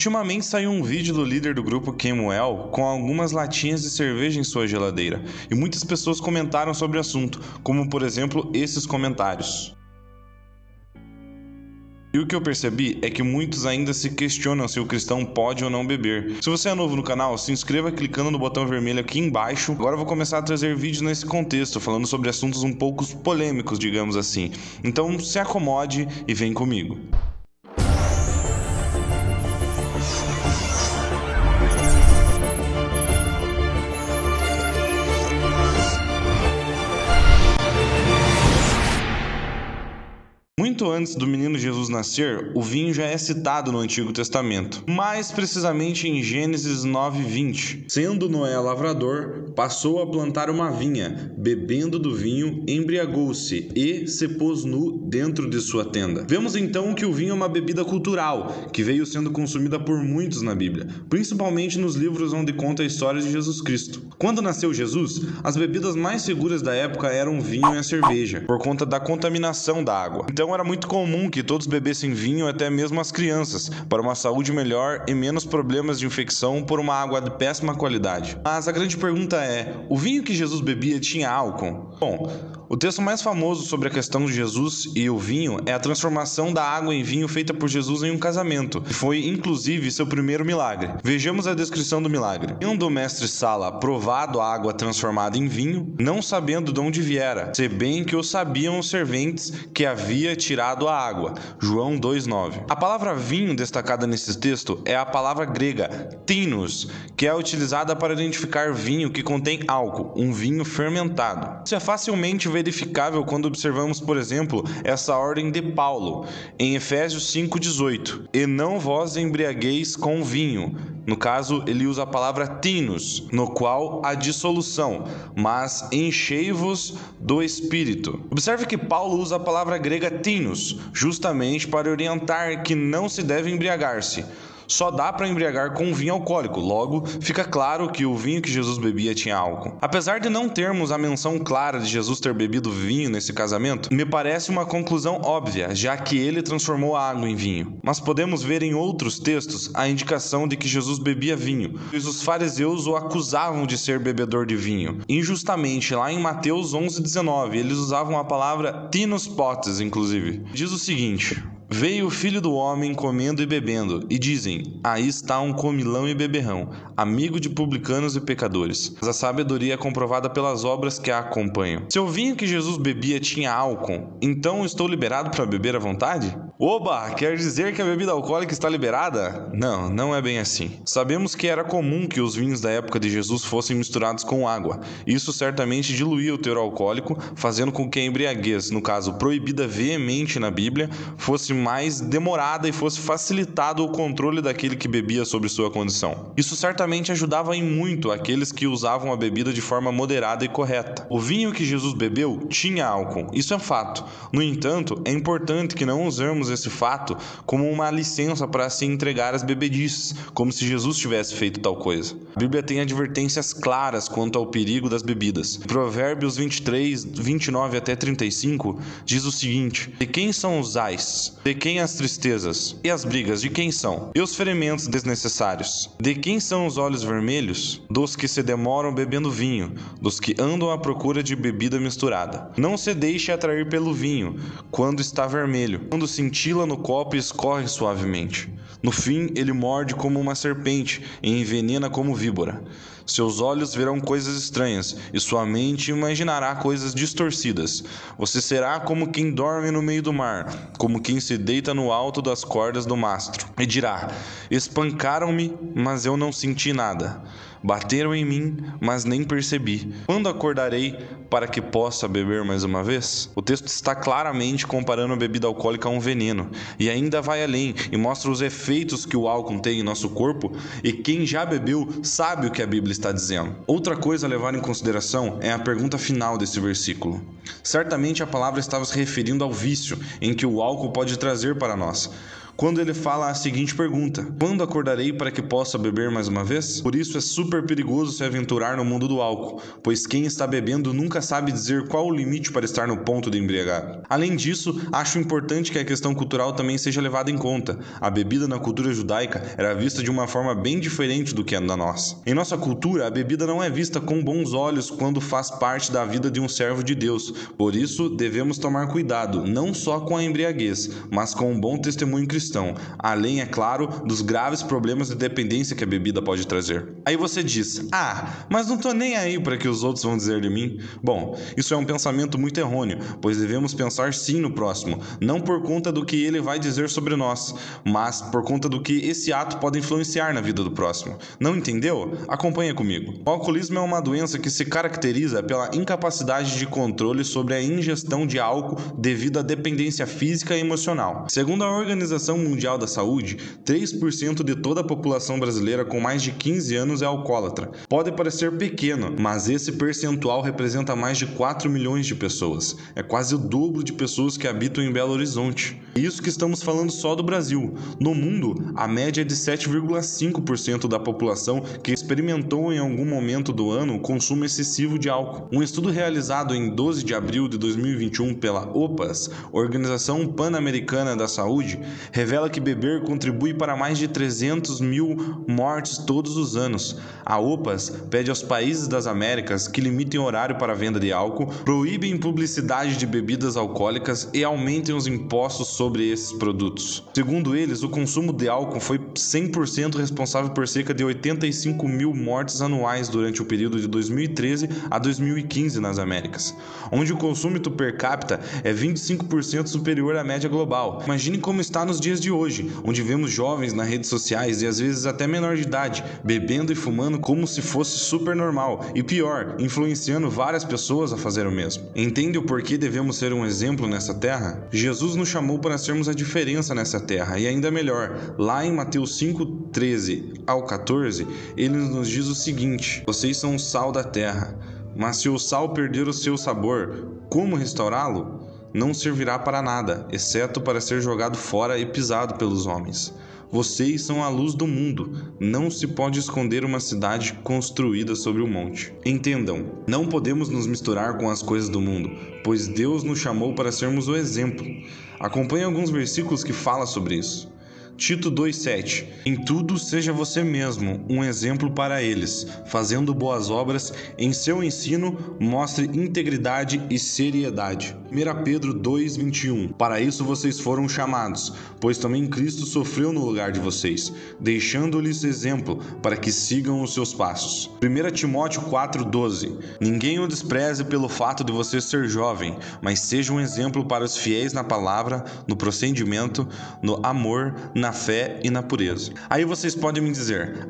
Ultimamente saiu um vídeo do líder do grupo Kemuel com algumas latinhas de cerveja em sua geladeira, e muitas pessoas comentaram sobre o assunto, como por exemplo esses comentários. E o que eu percebi é que muitos ainda se questionam se o cristão pode ou não beber. Se você é novo no canal, se inscreva clicando no botão vermelho aqui embaixo. Agora eu vou começar a trazer vídeos nesse contexto, falando sobre assuntos um pouco polêmicos, digamos assim. Então se acomode e vem comigo. Muito antes do menino Jesus nascer, o vinho já é citado no Antigo Testamento, mais precisamente em Gênesis 9:20. Sendo Noé lavrador, passou a plantar uma vinha, bebendo do vinho, embriagou-se e se pôs nu dentro de sua tenda. Vemos então que o vinho é uma bebida cultural, que veio sendo consumida por muitos na Bíblia, principalmente nos livros onde conta a história de Jesus Cristo. Quando nasceu Jesus, as bebidas mais seguras da época eram o vinho e a cerveja, por conta da contaminação da água. Então era muito comum que todos bebessem vinho, até mesmo as crianças, para uma saúde melhor e menos problemas de infecção por uma água de péssima qualidade. Mas a grande pergunta é, o vinho que Jesus bebia tinha álcool? Bom, o texto mais famoso sobre a questão de Jesus e o vinho é a transformação da água em vinho feita por Jesus em um casamento, que foi inclusive seu primeiro milagre. Vejamos a descrição do milagre. Tendo o mestre Sala provado a água transformada em vinho, não sabendo de onde viera, se bem que o sabiam os serventes que havia tirado a água. João 2:9. A palavra vinho destacada nesse texto é a palavra grega tinos, que é utilizada para identificar vinho que contém álcool, um vinho fermentado. Isso é facilmente verificável quando observamos, por exemplo, essa ordem de Paulo em Efésios 5:18. E não vos embriagueis com vinho. No caso, ele usa a palavra tinos, no qual há dissolução, mas enchei-vos do Espírito. Observe que Paulo usa a palavra grega tinos, justamente para orientar que não se deve embriagar-se. Só dá para embriagar com vinho alcoólico, logo fica claro que o vinho que Jesus bebia tinha álcool. Apesar de não termos a menção clara de Jesus ter bebido vinho nesse casamento, me parece uma conclusão óbvia, já que ele transformou a água em vinho. Mas podemos ver em outros textos a indicação de que Jesus bebia vinho, pois os fariseus o acusavam de ser bebedor de vinho. Injustamente, lá em Mateus 11:19, eles usavam a palavra tinos potes, inclusive. Diz o seguinte: veio o filho do homem comendo e bebendo, e dizem, aí está um comilão e beberrão, amigo de publicanos e pecadores. Mas a sabedoria é comprovada pelas obras que a acompanham. Se o vinho que Jesus bebia tinha álcool, então estou liberado para beber à vontade? Oba, quer dizer que a bebida alcoólica está liberada? Não, não é bem assim. Sabemos que era comum que os vinhos da época de Jesus fossem misturados com água. Isso certamente diluía o teor alcoólico, fazendo com que a embriaguez, no caso proibida veemente na Bíblia, fosse mais demorada e fosse facilitado o controle daquele que bebia sobre sua condição. Isso certamente ajudava em muito aqueles que usavam a bebida de forma moderada e correta. O vinho que Jesus bebeu tinha álcool, isso é fato. No entanto, é importante que não usemos esse fato como uma licença para se entregar às bebedices, como se Jesus tivesse feito tal coisa. A Bíblia tem advertências claras quanto ao perigo das bebidas. Provérbios 23, 29 até 35 diz o seguinte: de quem são os ais? De quem as tristezas? E as brigas, de quem são? E os ferimentos desnecessários? De quem são os olhos vermelhos? Dos que se demoram bebendo vinho, dos que andam à procura de bebida misturada. Não se deixe atrair pelo vinho, quando está vermelho, quando cintila no copo e escorre suavemente. No fim, ele morde como uma serpente e envenena como víbora. Seus olhos verão coisas estranhas e sua mente imaginará coisas distorcidas. Você será como quem dorme no meio do mar, como quem se deita no alto das cordas do mastro. E dirá: espancaram-me, mas eu não senti nada. Bateram em mim, mas nem percebi. Quando acordarei para que possa beber mais uma vez? O texto está claramente comparando a bebida alcoólica a um veneno, e ainda vai além e mostra os efeitos que o álcool tem em nosso corpo, e quem já bebeu sabe o que a Bíblia está dizendo. Outra coisa a levar em consideração é a pergunta final desse versículo. Certamente a palavra estava se referindo ao vício em que o álcool pode trazer para nós. quando ele fala a seguinte pergunta: quando acordarei para que possa beber mais uma vez? Por isso é super perigoso se aventurar no mundo do álcool, pois quem está bebendo nunca sabe dizer qual o limite para estar no ponto de embriagar. Além disso, acho importante que a questão cultural também seja levada em conta. A bebida na cultura judaica era vista de uma forma bem diferente do que é na nossa. Em nossa cultura, a bebida não é vista com bons olhos quando faz parte da vida de um servo de Deus. Por isso, devemos tomar cuidado, não só com a embriaguez, mas com um bom testemunho cristão, além, é claro, dos graves problemas de dependência que a bebida pode trazer. Aí você diz: mas não tô nem aí para que os outros vão dizer de mim. Bom, isso é um pensamento muito errôneo, pois devemos pensar sim no próximo, não por conta do que ele vai dizer sobre nós, mas por conta do que esse ato pode influenciar na vida do próximo. Não entendeu? Acompanha comigo. O alcoolismo é uma doença que se caracteriza pela incapacidade de controle sobre a ingestão de álcool devido à dependência física e emocional. Segundo a Organização Mundial da Saúde, 3% de toda a população brasileira com mais de 15 anos é alcoólatra. Pode parecer pequeno, mas esse percentual representa mais de 4 milhões de pessoas. É quase o dobro de pessoas que habitam em Belo Horizonte. Isso que estamos falando só do Brasil. No mundo, a média é de 7,5% da população que experimentou em algum momento do ano o consumo excessivo de álcool. Um estudo realizado em 12 de abril de 2021 pela OPAS, Organização Pan-Americana da Saúde, revela que beber contribui para mais de 300 mil mortes todos os anos. A OPAS pede aos países das Américas que limitem o horário para a venda de álcool, proíbem publicidade de bebidas alcoólicas e aumentem os impostos sobre esses produtos. Segundo eles, o consumo de álcool foi 100% responsável por cerca de 85 mil mortes anuais durante o período de 2013 a 2015 nas Américas, onde o consumo per capita é 25% superior à média global. Imagine como está nos dias de hoje, onde vemos jovens nas redes sociais e às vezes até menor de idade, bebendo e fumando como se fosse super normal e pior, influenciando várias pessoas a fazer o mesmo. Entende o porquê devemos ser um exemplo nessa terra? Jesus nos chamou para sermos a diferença nessa terra e ainda melhor, lá em Mateus 5:13 ao 14, ele nos diz o seguinte: vocês são o sal da terra, mas se o sal perder o seu sabor, como restaurá-lo? Não servirá para nada, exceto para ser jogado fora e pisado pelos homens. Vocês são a luz do mundo. Não se pode esconder uma cidade construída sobre um monte. Entendam, não podemos nos misturar com as coisas do mundo, pois Deus nos chamou para sermos o exemplo. Acompanhe alguns versículos que falam sobre isso. Tito 2,7: em tudo seja você mesmo um exemplo para eles, fazendo boas obras, em seu ensino mostre integridade e seriedade. 1 Pedro 2,21: para isso vocês foram chamados, pois também Cristo sofreu no lugar de vocês, deixando-lhes exemplo para que sigam os seus passos. 1 Timóteo 4,12: ninguém o despreze pelo fato de você ser jovem, mas seja um exemplo para os fiéis na palavra, no procedimento, no amor, na fé e na pureza. Aí vocês podem me dizer: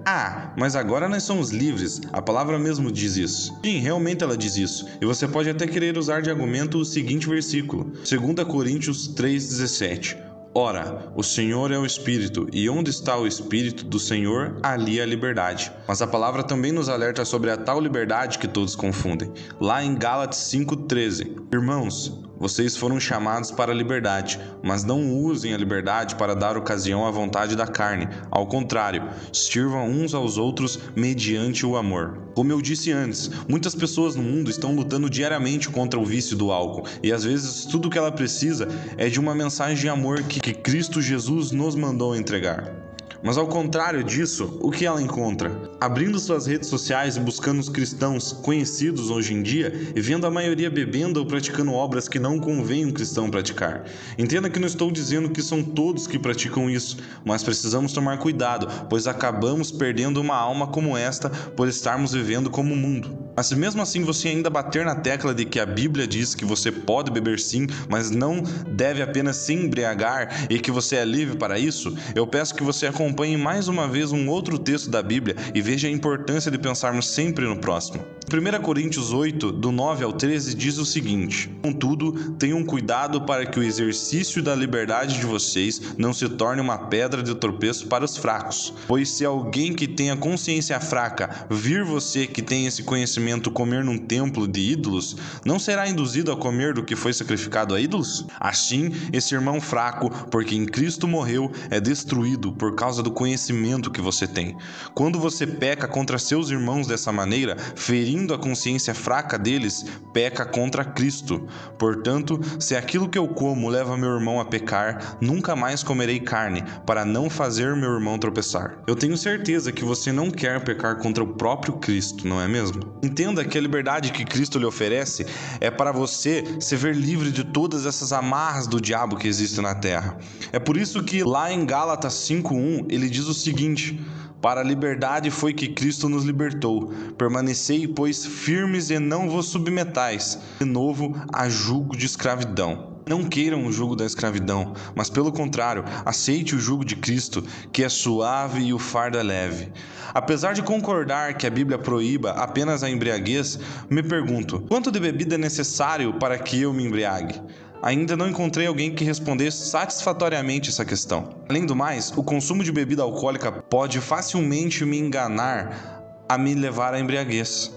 mas agora nós somos livres, a palavra mesmo diz isso. Sim, realmente ela diz isso, e você pode até querer usar de argumento o seguinte versículo, 2 Coríntios 3,17: ora, o Senhor é o Espírito, e onde está o Espírito do Senhor, ali é a liberdade. Mas a palavra também nos alerta sobre a tal liberdade que todos confundem. Lá em Gálatas 5,13: irmãos, vocês foram chamados para a liberdade, mas não usem a liberdade para dar ocasião à vontade da carne. Ao contrário, sirvam uns aos outros mediante o amor. Como eu disse antes, muitas pessoas no mundo estão lutando diariamente contra o vício do álcool, e às vezes tudo o que ela precisa é de uma mensagem de amor que Cristo Jesus nos mandou entregar. Mas ao contrário disso, o que ela encontra? Abrindo suas redes sociais e buscando os cristãos conhecidos hoje em dia e vendo a maioria bebendo ou praticando obras que não convém um cristão praticar. Entenda que não estou dizendo que são todos que praticam isso, mas precisamos tomar cuidado, pois acabamos perdendo uma alma como esta por estarmos vivendo como o mundo. Mas se mesmo assim você ainda bater na tecla de que a Bíblia diz que você pode beber sim, mas não deve apenas se embriagar e que você é livre para isso, eu peço que você acompanhe mais uma vez um outro texto da Bíblia e veja a importância de pensarmos sempre no próximo. 1 Coríntios 8, do 9 ao 13, diz o seguinte: contudo, tenham cuidado para que o exercício da liberdade de vocês não se torne uma pedra de tropeço para os fracos. Pois se alguém que tenha consciência fraca vir você que tem esse conhecimento conhecimento comer num templo de ídolos, não será induzido a comer do que foi sacrificado a ídolos? Assim, esse irmão fraco, porque em Cristo morreu, é destruído por causa do conhecimento que você tem. Quando você peca contra seus irmãos dessa maneira, ferindo a consciência fraca deles, peca contra Cristo. Portanto, se aquilo que eu como leva meu irmão a pecar, nunca mais comerei carne, para não fazer meu irmão tropeçar. Eu tenho certeza que você não quer pecar contra o próprio Cristo, não é mesmo? Entenda que a liberdade que Cristo lhe oferece é para você se ver livre de todas essas amarras do diabo que existem na terra. É por isso que lá em Gálatas 5:1 ele diz o seguinte: para a liberdade foi que Cristo nos libertou. Permanecei, pois, firmes e não vos submetais de novo a jugo de escravidão. Não queiram o jugo da escravidão, mas pelo contrário, aceite o jugo de Cristo, que é suave e o fardo é leve. Apesar de concordar que a Bíblia proíba apenas a embriaguez, me pergunto, quanto de bebida é necessário para que eu me embriague? Ainda não encontrei alguém que respondesse satisfatoriamente essa questão. Além do mais, o consumo de bebida alcoólica pode facilmente me enganar a me levar à embriaguez.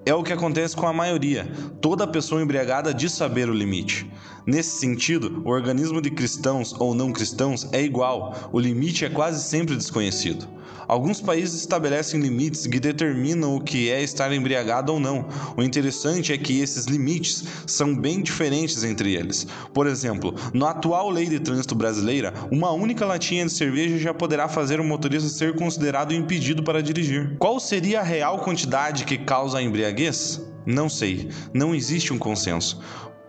É o que acontece com a maioria. Toda pessoa embriagada diz saber o limite. Nesse sentido, o organismo de cristãos ou não cristãos é igual. O limite é quase sempre desconhecido. Alguns países estabelecem limites que determinam o que é estar embriagado ou não. O interessante é que esses limites são bem diferentes entre eles. Por exemplo, na atual lei de trânsito brasileira, uma única latinha de cerveja já poderá fazer o motorista ser considerado impedido para dirigir. Qual seria a real quantidade que causa a embriaguez? Não sei, não existe um consenso.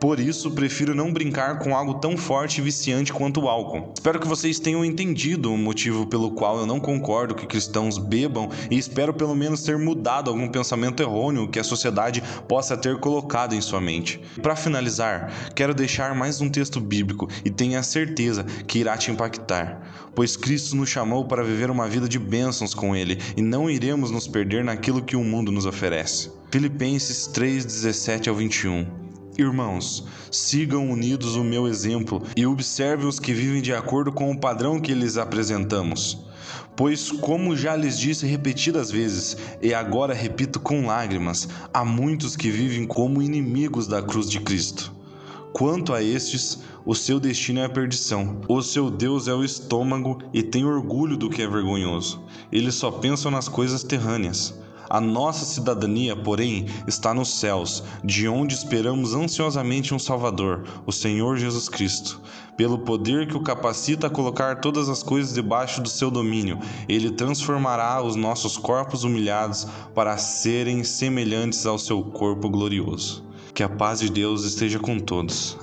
Por isso, prefiro não brincar com algo tão forte e viciante quanto o álcool. Espero que vocês tenham entendido o motivo pelo qual eu não concordo que cristãos bebam e espero pelo menos ter mudado algum pensamento errôneo que a sociedade possa ter colocado em sua mente. Para finalizar, quero deixar mais um texto bíblico e tenha certeza que irá te impactar, pois Cristo nos chamou para viver uma vida de bênçãos com Ele e não iremos nos perder naquilo que o mundo nos oferece. Filipenses 3:17-21. Irmãos, sigam unidos o meu exemplo e observem os que vivem de acordo com o padrão que lhes apresentamos. Pois, como já lhes disse repetidas vezes, e agora repito com lágrimas, há muitos que vivem como inimigos da cruz de Cristo. Quanto a estes, o seu destino é a perdição. O seu Deus é o estômago e tem orgulho do que é vergonhoso. Eles só pensam nas coisas terrâneas. A nossa cidadania, porém, está nos céus, de onde esperamos ansiosamente um Salvador, o Senhor Jesus Cristo. Pelo poder que o capacita a colocar todas as coisas debaixo do seu domínio, ele transformará os nossos corpos humilhados para serem semelhantes ao seu corpo glorioso. Que a paz de Deus esteja com todos.